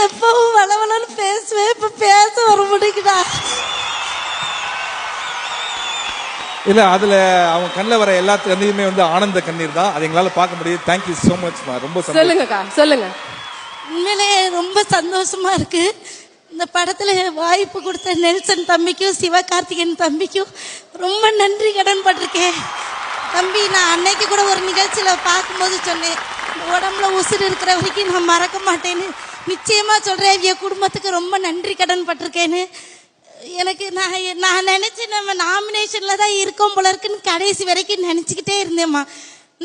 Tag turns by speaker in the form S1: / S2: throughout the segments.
S1: எப்பவும் வளவளன்னு பேசுவேன், இப்ப பேச வர முடியுதா?
S2: இல்ல அதுல அவங்க கண்ணில் வர எல்லா கண்ணீருமே வந்து ஆனந்த கண்ணீர் தான். அது எங்களால பார்க்க முடியுது. Thank you so much. ரொம்ப
S3: சொல்லுங்கக்கா, சொல்லுங்க.
S1: உண்மையிலே ரொம்ப சந்தோஷமா இருக்கு. இந்த படத்துல வாய்ப்பு கொடுத்த நெல்சன் தம்பிக்கும் சிவகார்த்திகேயன் தம்பிக்கும் ரொம்ப நன்றி கடன் பட்டிருக்கேன். தம்பி, நான் அன்னைக்கு கூட ஒரு நிகழ்ச்சியில பார்க்கும்போது சொன்னேன், உடம்புல உசுறு இருக்கிற வரைக்கும் நான் மறக்க மாட்டேன்னு. நிச்சயமா சொல்றேன், என் குடும்பத்துக்கு ரொம்ப நன்றி கடன் பட்டிருக்கேன்னு. எனக்கு நான் நினைச்சேன் நம்ம நாமினேஷன்ல தான் இருக்கோம் போல இருக்குன்னு கடைசி வரைக்கும் நினைச்சுக்கிட்டே இருந்தேம்மா.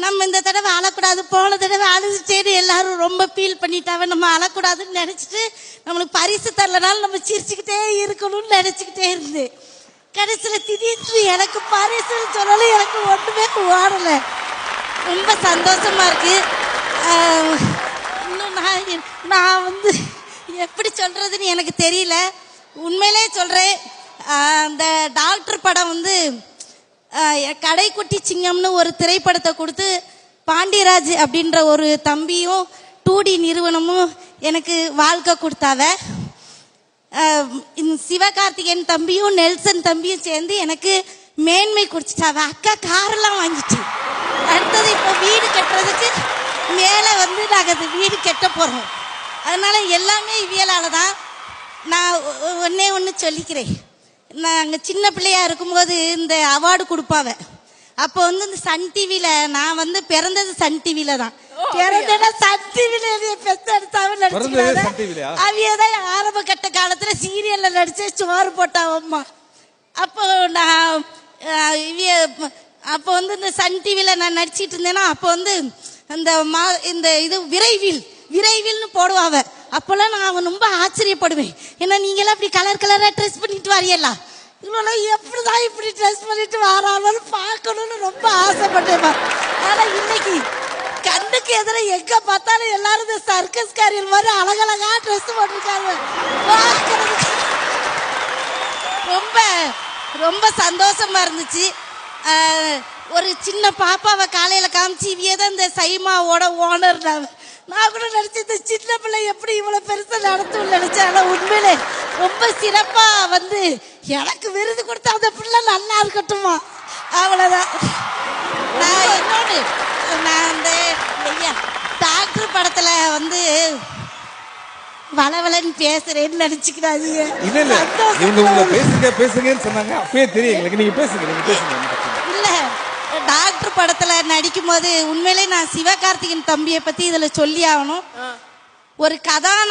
S1: நம்ம இந்த தடவை அழக்கூடாது, போன தடவை அழுதுச்சேன்னு எல்லாரும் ரொம்ப ஃபீல் பண்ணிட்டாவே, நம்ம அழக்கூடாதுன்னு நினைச்சிட்டு நம்மளுக்கு பரிசு தரலனாலும் நம்ம சிரிச்சுக்கிட்டே இருக்கணும்னு நினைச்சுக்கிட்டே இருந்தேன். கடைசியில் திடீர்னு எனக்கு பரிசுன்னு சொல்லலும் எனக்கு ஒன்றுமே ஓடலை. ரொம்ப சந்தோஷமா இருக்கு. இன்னும் நான் வந்து எப்படி சொல்றதுன்னு எனக்கு தெரியல. உண்மையிலே சொல்றேன், அந்த டாக்டர் படம் வந்து கடைக்குட்டி சிங்கம்னு ஒரு திரைப்படத்தை கொடுத்து பாண்டியராஜ் அப்படின்ற ஒரு தம்பியும் 2D நிறுவனமும் எனக்கு வாழ்க்கை கொடுத்தாவ. சிவகார்த்திகேயன் தம்பியும் நெல்சன் தம்பியும் சேர்ந்து எனக்கு மேன்மை குடிச்சிட்டாவ. அக்கா காரெல்லாம் வாங்கிச்சு. அடுத்தது இப்போ வீடு கட்டுறதுக்கு மேலே வந்து நாங்கள் வீடு கட்ட போகிறோம். அதனால எல்லாமே இவியலால தான். நான் ஒன்று சொல்லிக்கிறேன். நாங்கள் சின்ன பிள்ளையா இருக்கும்போது இந்த அவார்டு கொடுப்பாவ. அப்போ வந்து இந்த சன் டிவியில நான் வந்து பிறந்தது சன் டிவியில தான். பிறந்தேன்னா சன் டிவியில பெத்தெடுத்தாவே நடிச்சுக்கிறாங்க. அவியதான் ஆரம்ப கட்ட காலத்துல சீரியல்ல நடிச்சு சோறு போட்டாவம்மா. அப்போ நான் அப்போ வந்து இந்த சன் டிவியில நான் நடிச்சிட்டு இருந்தேன்னா அப்போ வந்து இந்த இது விரைவில்னு போடுவாவ. அப்போல்லாம் நான் ரொம்ப ஆச்சரியப்படுவேன். ஏன்னா நீங்களாம் அப்படி கலர் கலரா ட்ரெஸ் பண்ணிட்டு வாரியலாம், இவ்வளோ எப்படிதான் இப்படி ட்ரெஸ் பண்ணிட்டு வராலும் பார்க்கணும்னு ரொம்ப ஆசைப்பட்டேன். ஆனா இன்னைக்கு கண்ணுக்கு எதிர எங்க பார்த்தாலும் எல்லாரும் இந்த சர்க்கஸ் காரியல் மாதிரி அழகழகா ட்ரெஸ் போட்டிருக்காங்க. ரொம்ப ரொம்ப சந்தோஷமா இருந்துச்சு. ஒரு சின்ன பாப்பாவை காலையில காமிச்சு இவியதான் இந்த சைமாவோட ஓனர். நான் கூட நினைச்சேன் இந்த சின்ன பிள்ளை எப்படி இவ்வளவு பெருசா நடத்தும் நினைச்சேன். ஆனா உண்மையிலே ரொம்ப சிறப்பா வந்து எனக்கு விருது கொடுத்த அந்த பிள்ளை நல்லா இருக்கட்டுமா, அவ்வளவுதான். நான் இன்னொன்று, நான் இந்த டாக்டர் படத்துல வந்து வளவலன்னு பேசுறேன்னு நினைச்சுக்கிறாதீங்க. இல்ல, டாக்டர் படத்துல நடிக்கும் போது உண்மையிலே நான் சிவகார்த்திகேயன் தம்பியை பத்தி இதுல சொல்லி ஆகணும். ஒரு